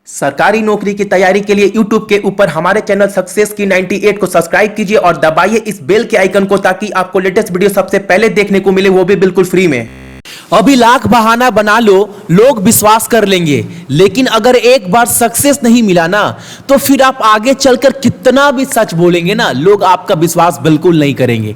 सरकारी नौकरी की तैयारी के लिए YouTube के ऊपर हमारे चैनल सक्सेस की 98 को सब्सक्राइब कीजिए और दबाइए इस बेल के आइकन को ताकि आपको लेटेस्ट वीडियो सबसे पहले देखने को मिले, वो भी बिल्कुल फ्री में। अभी लाख बहाना बना लो, लोग विश्वास कर लेंगे, लेकिन अगर एक बार सक्सेस नहीं मिला ना तो फिर आप आगे चलकर कितना भी सच बोलेंगे ना, लोग आपका विश्वास बिल्कुल नहीं करेंगे।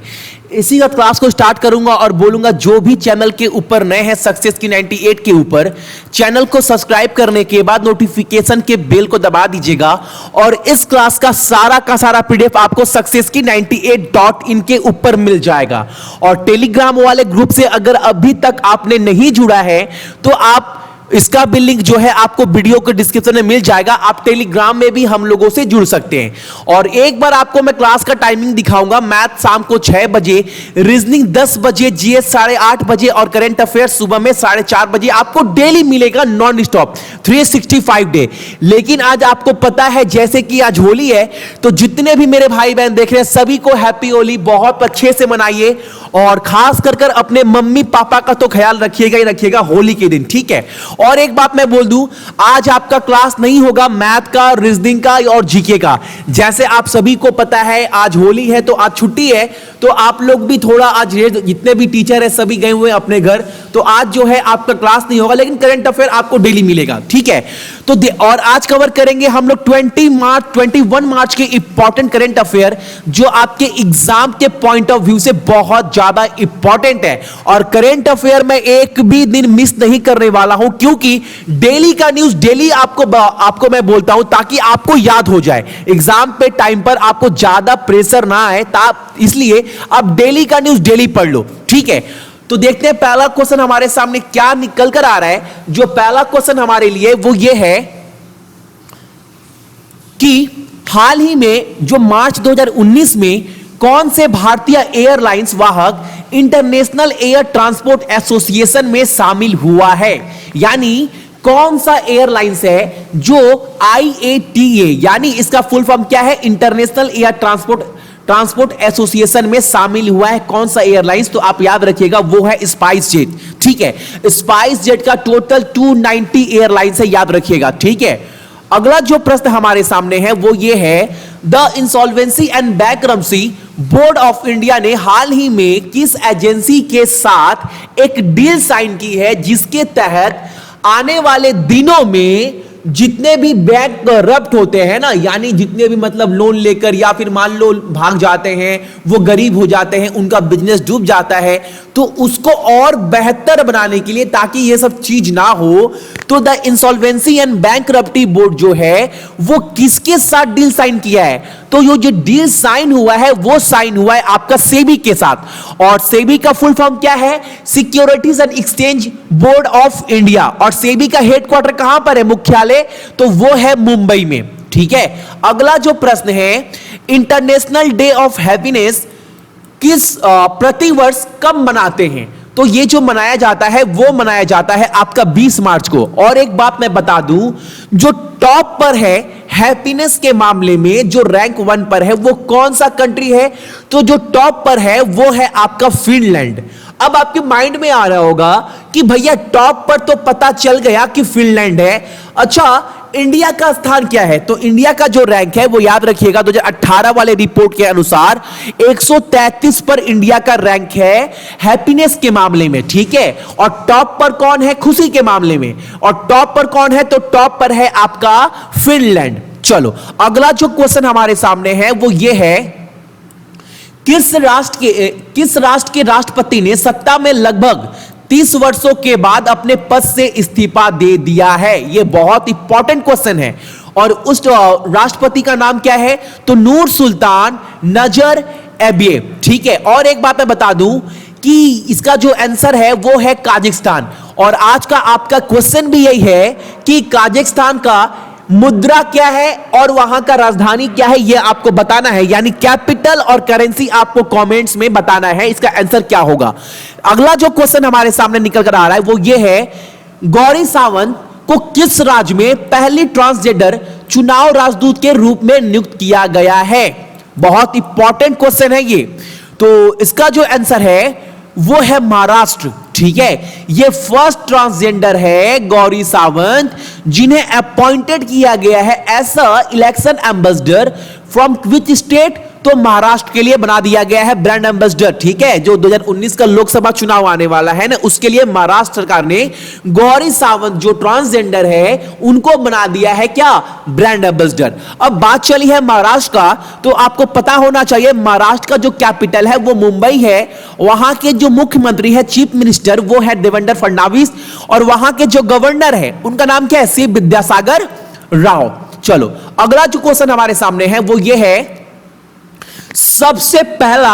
इसी का क्लास को स्टार्ट करूंगा और बोलूंगा जो भी चैनल के ऊपर नए हैं सक्सेस की 98 के ऊपर, चैनल को सब्सक्राइब करने के बाद नोटिफिकेशन के बेल को दबा दीजिएगा और इस क्लास का सारा पीडीएफ आपको सक्सेस की 98.in के ऊपर मिल जाएगा। और टेलीग्राम वाले ग्रुप से अगर अभी तक आपने नहीं जुड़ा है तो आप इसका भी लिंक जो है आपको वीडियो के डिस्क्रिप्शन में मिल जाएगा। आप टेलीग्राम में भी हम लोगों से जुड़ सकते हैं। और एक बार आपको मैं क्लास का टाइमिंग दिखाऊंगा। मैथ शाम को 6 बजे, रीजनिंग 10 बजे, जीएस 8:30 बजे और करंट अफेयर्स सुबह में 4:30 बजे आपको डेली मिलेगा नॉन स्टॉप 365 डे। लेकिन आज आपको पता है जैसे कि आज होली है तो जितने भी मेरे भाई बहन देख रहे हैं सभी को हैप्पी होली, बहुत अच्छे से मनाइए और खास कर अपने मम्मी पापा का तो ख्याल रखिएगा ही रखिएगा होली के दिन, ठीक है। और एक बात मैं बोल दूं, आज आपका क्लास नहीं होगा मैथ का, रीजनिंग का और जीके का। जैसे आप सभी को पता है आज होली है तो आज छुट्टी है, तो आप लोग भी थोड़ा आज जितने भी टीचर है सभी गए हुए अपने घर, तो आज जो है आपका क्लास नहीं होगा, लेकिन करंट अफेयर आपको डेली मिलेगा, ठीक है। तो और आज कवर करेंगे हम लोग 21 मार्च के इंपॉर्टेंट करंट अफेयर जो आपके एग्जाम के पॉइंट ऑफ व्यू से बहुत ज्यादा इंपॉर्टेंट है। और करंट अफेयर में एक भी दिन मिस नहीं करने वाला हूं, क्योंकि डेली का न्यूज डेली आपको मैं बोलता हूं ताकि आपको याद हो जाए, एग्जाम पे टाइम पर आपको ज्यादा प्रेशर ना आए, इसलिए आप डेली का न्यूज डेली पढ़ लो, ठीक है। तो देखते हैं पहला क्वेश्चन हमारे सामने क्या निकल कर आ रहा है। जो पहला क्वेश्चन हमारे लिए वो ये है कि हाल ही में जो मार्च 2019 में कौन से भारतीय एयरलाइंस वाहक इंटरनेशनल एयर ट्रांसपोर्ट एसोसिएशन में शामिल हुआ है। यानी कौन सा एयरलाइंस है जो IATA यानी इसका फुल फॉर्म क्या है, इंटरनेशनल एयर ट्रांसपोर्ट एसोसिएशन में शामिल हुआ है। कौन सा एयरलाइंस, तो आप याद रखिएगा वो है स्पाइस जेट, ठीक है। स्पाइस जेट का टोटल 290 एयरलाइंस है, याद रखिएगा, ठीक है। अगला जो प्रश्न हमारे सामने है वो ये है, the insolvency and bankruptcy board of India ने हाल ही में किस एजेंसी के साथ एक डील साइन की है जिसके तहत आने वाले दिनों में जितने भी बैंक करप्ट होते हैं ना, यानी जितने भी मतलब लोन लेकर या फिर मान लो भाग जाते हैं, वो गरीब हो जाते हैं, उनका बिजनेस डूब जाता है, तो उसको और बेहतर बनाने के लिए ताकि ये सब चीज ना हो, तो the insolvency and bankruptcy board जो है वो किसके साथ डील साइन किया है। तो ये जो डील साइन हुआ है वो साइन हुआ है आपका सेबी के साथ। और सेबी का फुल फॉर्म क्या है, securities and exchange board of India. और सेबी का हेडक्वार्टर कहां पर है, मुख्यालय, तो वो है मुंबई में, ठीक है। अगला जो प्रश्न है, इंटरनेशनल डे ऑफ हैप्पीनेस किस प्रतिवर्ष कब मनाते हैं। तो ये जो मनाया जाता है वो मनाया जाता है आपका 20 मार्च को। और एक बात मैं बता दूं, जो टॉप पर है हैप्पीनेस के मामले में, जो रैंक 1 पर है वो कौन सा कंट्री है, तो जो टॉप पर है वो है आपका फिनलैंड। अब आपके माइंड में आ रहा होगा कि भैया टॉप पर तो पता चल गया कि फिनलैंड है, अच्छा इंडिया का स्थान क्या है। तो इंडिया का जो रैंक है वो याद रखिएगा 2018 वाले रिपोर्ट के अनुसार 133 पर इंडिया का रैंक है हैप्पीनेस के मामले में, ठीक है। और टॉप पर कौन है, खुशी के मामले में, और टॉप पर कौन है, तो टॉप पर है आपका फिनलैंड। चलो अगला जो क्वेश्चन हमारे सामने है वो ये है, किस राष्ट्र के राष्ट्रपति ने सत्ता में लगभग 30 वर्षों के बाद अपने पद से इस्तीफा दे दिया है। यह बहुत इंपॉर्टेंट क्वेश्चन है। और उस राष्ट्रपति का नाम क्या है, तो नूर सुल्तान नजरबेयव, ठीक है। और एक बात मैं बता दूं कि इसका जो आंसर है वो है काजाकिस्तान। और आज का आपका क्वेश्चन भी यही है कि काजाकिस्तान का मुद्रा क्या है और वहां का राजधानी क्या है, यह आपको बताना है। यानी कैपिटल और करेंसी आपको कमेंट्स में बताना है इसका आंसर क्या होगा। अगला जो क्वेश्चन हमारे सामने निकल कर आ रहा है वो ये है, गौरी सावंत को किस राज्य में पहली ट्रांसजेंडर चुनाव राजदूत के रूप में नियुक्त किया गया है। बहुत इंपॉर्टेंट क्वेश्चन है ये। तो इसका जो आंसर है वो है महाराष्ट्र, ठीक है, ये फर्स्ट ट्रांसजेंडर है गौरी सावंत जिन्हें अपॉइंटेड किया गया है as a election ambassador from which state, तो महाराष्ट्र के लिए बना दिया गया है ब्रांड एम्बेसडर। ठीक है, जो 2019 का लोकसभा चुनाव आने वाला है ना, उसके लिए महाराष्ट्र सरकार ने गौरी सावंत जो ट्रांसजेंडर है उनको बना दिया है क्या, ब्रांड एम्बेसडर। अब बात चली है महाराष्ट्र का, तो आपको पता होना चाहिए महाराष्ट्र का जो कैपिटल है वो मुंबई है, वहां के जो मुख्यमंत्री है चीफ मिनिस्टर वो है देवेंद्र फडणवीस, और वहां के जो गवर्नर है उनका नाम क्या है, सी विद्यासागर राव। चलो अगला जो क्वेश्चन हमारे सामने है वो ये है, सबसे पहला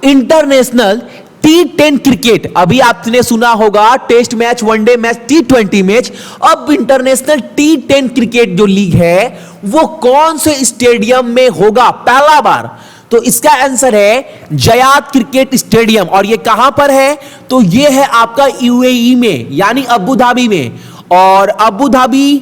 इंटरनेशनल T10 क्रिकेट, अभी आपने सुना होगा test match, one day match, T20 match, अब इंटरनेशनल T10 क्रिकेट जो लीग है वो कौन से स्टेडियम में होगा पहला बार, तो इसका आंसर है जयाद क्रिकेट स्टेडियम। और ये कहां पर है, तो ये है आपका यूएई में, यानी अबू धाबी में, और अबू धाबी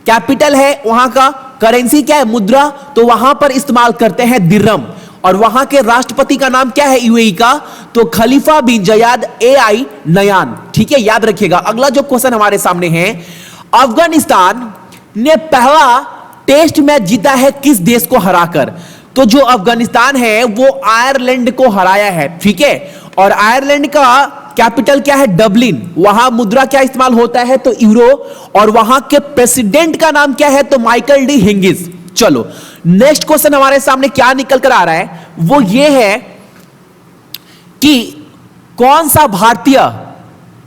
कैपिटल है, वहां का करेंसी क्या है, मुद्रा, तो वहां पर इस्तेमाल करते हैं दिरहम, और वहां के राष्ट्रपति का नाम क्या है यूएई का, तो खलीफा बिन जयाद AI नयान। ठीक है, याद रखिएगा। अगला जो क्वेश्चन हमारे सामने है, अफगानिस्तान ने पहला टेस्ट मैच जीता है किस देश को हराकर, तो जो अफगानिस्तान है वो आयरलैंड को हराया है। ठीक है, और आयरलैंड का कैपिटल क्या है, डबलिन, वहां मुद्रा क्या इस्तेमाल होता है, तो यूरो, और वहां के प्रेसिडेंट का नाम क्या है, तो माइकल डी हिंगिस। चलो नेक्स्ट क्वेश्चन हमारे सामने क्या निकल कर आ रहा है, वो ये है कि कौन सा भारतीय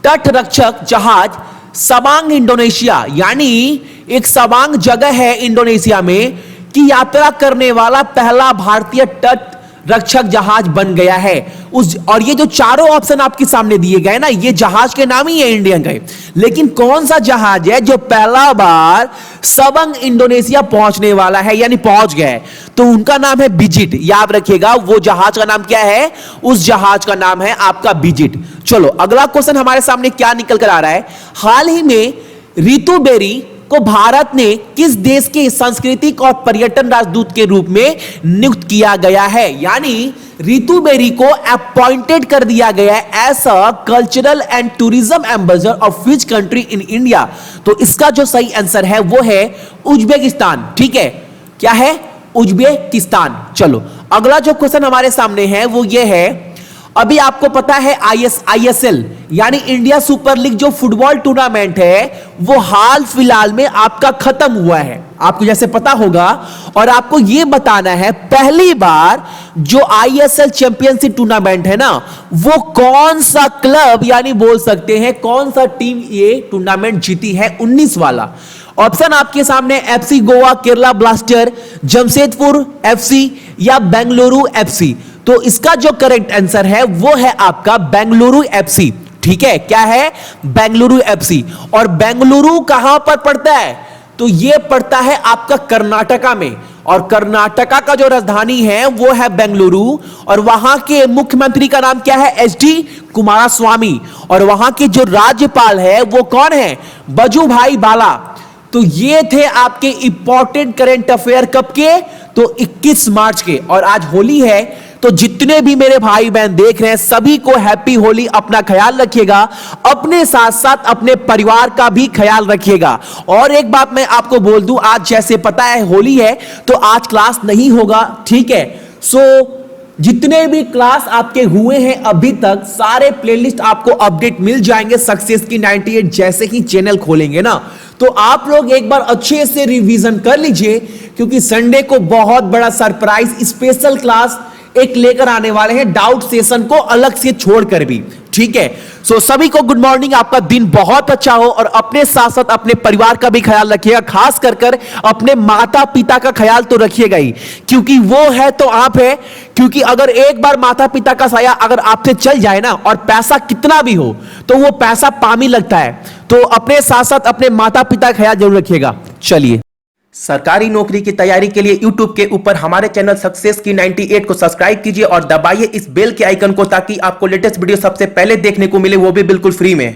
तट रक्षक जहाज सबांग इंडोनेशिया, यानी एक सबांग जगह है इंडोनेशिया में, की यात्रा करने वाला पहला भारतीय तट रक्षक जहाज बन गया है उस, और ये जो चारों ऑप्शन आपके सामने दिए गए ना, ये जहाज के नाम ही है इंडियन के, लेकिन कौन सा जहाज है जो पहला बार सबंग इंडोनेशिया पहुंचने वाला है, यानी पहुंच गया है, तो उनका नाम है बिजिट। याद रखिएगा वो जहाज का नाम क्या है, उस जहाज का नाम है आपका बिजिट। चलो अगला क्वेश्चन हमारे सामने क्या निकल कर आ रहा है, हाल ही में रितु बेरी को भारत ने किस देश के सांस्कृतिक और पर्यटन राजदूत के रूप में नियुक्त किया गया है, यानी रितु बेरी को अपॉइंटेड कर दिया गया है as a cultural and tourism ambassador of which country in India, तो इसका जो सही आंसर है वो है उज्बेकिस्तान। ठीक है, क्या है, उज्बेकिस्तान। चलो अगला जो क्वेश्चन हमारे सामने है वो ये है, अभी आपको पता है ISL यानी इंडिया सुपर लीग जो फुटबॉल टूर्नामेंट है वो हाल फिलहाल में आपका खत्म हुआ है, आपको जैसे पता होगा, और आपको यह बताना है पहली बार जो ISL चैंपियनशिप टूर्नामेंट है ना, वो कौन सा क्लब, यानी बोल सकते हैं कौन सा टीम ये टूर्नामेंट जीती है, 19 वाला। ऑप्शन आपके सामने FC Goa, Kerala blaster, Jamshedpur FC या बेंगलुरु FC, तो इसका जो करेक्ट आंसर है वो है आपका बेंगलुरु FC। ठीक है, क्या है, बेंगलुरु FC। और बेंगलुरु कहां पर पड़ता है, तो ये पड़ता है आपका कर्नाटका में, और कर्नाटका का जो राजधानी है वो है बेंगलुरु, और वहां के मुख्यमंत्री का नाम क्या है, HD कुमारस्वामी, और वहां के जो राज्यपाल है वो कौन है, वजुभाई वाला। तो ये थे आपके इंपॉर्टेंट करंट अफेयर कब के, तो 21 मार्च के, और आज होली है, तो जितने भी मेरे भाई बहन देख रहे हैं सभी को हैप्पी होली। अपना ख्याल रखिएगा, अपने साथ साथ अपने परिवार का भी ख्याल रखिएगा। और एक बात मैं आपको बोल दूं, आज जैसे पता है होली है तो आज क्लास नहीं होगा। ठीक है, सो जितने भी क्लास आपके हुए हैं अभी तक सारे प्लेलिस्ट आपको अपडेट मिल जाएंगे सक्सेस की 98 जैसे ही चैनल खोलेंगे ना, तो आप लोग एक बार अच्छे से रिवीजन कर लीजिए, क्योंकि संडे को बहुत बड़ा सरप्राइज स्पेशल क्लास एक लेकर आने वाले हैं, डाउट सेशन को अलग से छोड़कर भी। ठीक है, सो सभी को गुड मॉर्निंग, आपका दिन बहुत अच्छा हो, और अपने साथ साथ अपने परिवार का भी ख्याल रखिएगा, खास कर अपने माता पिता का ख्याल तो रखिएगा ही, क्योंकि वो है तो आप है। क्योंकि अगर एक बार माता पिता का साया अगर आपसे चल जाए ना, और पैसा कितना भी हो तो वो पैसा पामी लगता है, तो अपने साथ साथ अपने माता पिता का ख्याल जरूर रखिएगा। चलिए, सरकारी नौकरी की तैयारी के लिए YouTube के ऊपर हमारे चैनल सक्सेस की 98 को सब्सक्राइब कीजिए और दबाइए इस बेल के आइकन को, ताकि आपको लेटेस्ट वीडियो सबसे पहले देखने को मिले, वो भी बिल्कुल फ्री में।